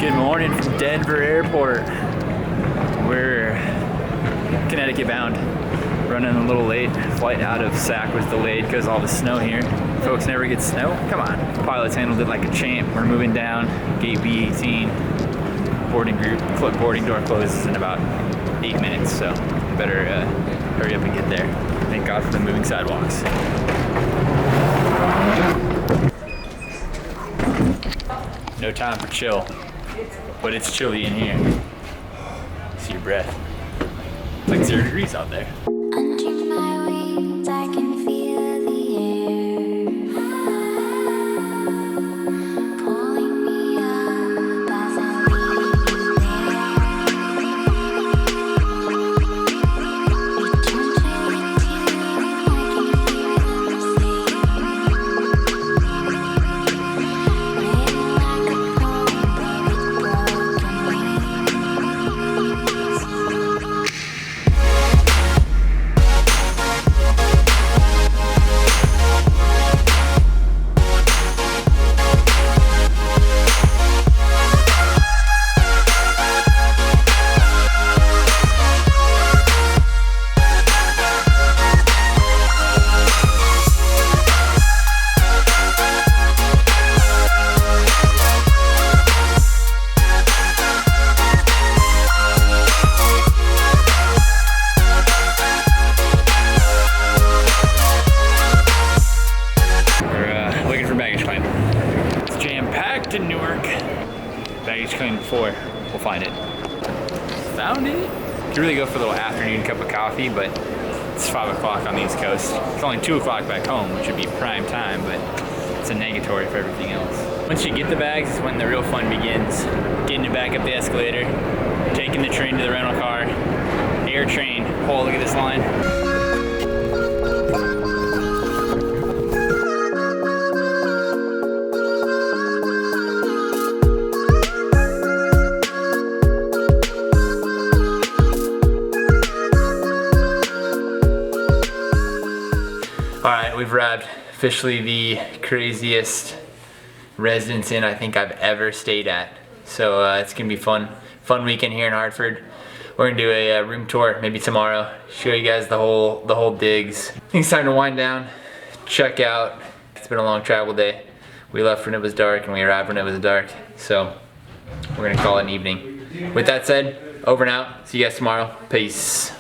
Good morning from Denver Airport. We're Connecticut bound. Running a little late. Flight out of SAC was delayed because all the snow here. Folks never get snow. Come on. Pilots handled it like a champ. We're moving down. Gate B18. Boarding door closes in about 8 minutes, so better hurry up and get there. Thank God for the moving sidewalks. No time for chill, but it's chilly in here. See your breath. It's like 0 degrees out there. Under my wings, I can feel the air pulling me up as I leave you there. Return to the tears, I can hear them say, written like a poem, but with broken wings. In Newark. Baggage claim 4. We'll find it. Found it? You could really go for a little afternoon cup of coffee, but it's 5 o'clock on the East Coast. It's only 2 o'clock back home, which would be prime time, but it's a negatory for everything else. Once you get the bags is when the real fun begins. Getting it back up the escalator, taking the train to the rental car, air train. Oh, look at this line. Alright, we've arrived. Officially the craziest residence inn I think I've ever stayed at. So it's gonna be fun weekend here in Hartford. We're gonna do a room tour maybe tomorrow. Show you guys the whole digs. I think it's time to wind down, check out. It's been a long travel day. We left when it was dark and we arrived when it was dark. So we're gonna call it an evening. With that said, over and out. See you guys tomorrow. Peace.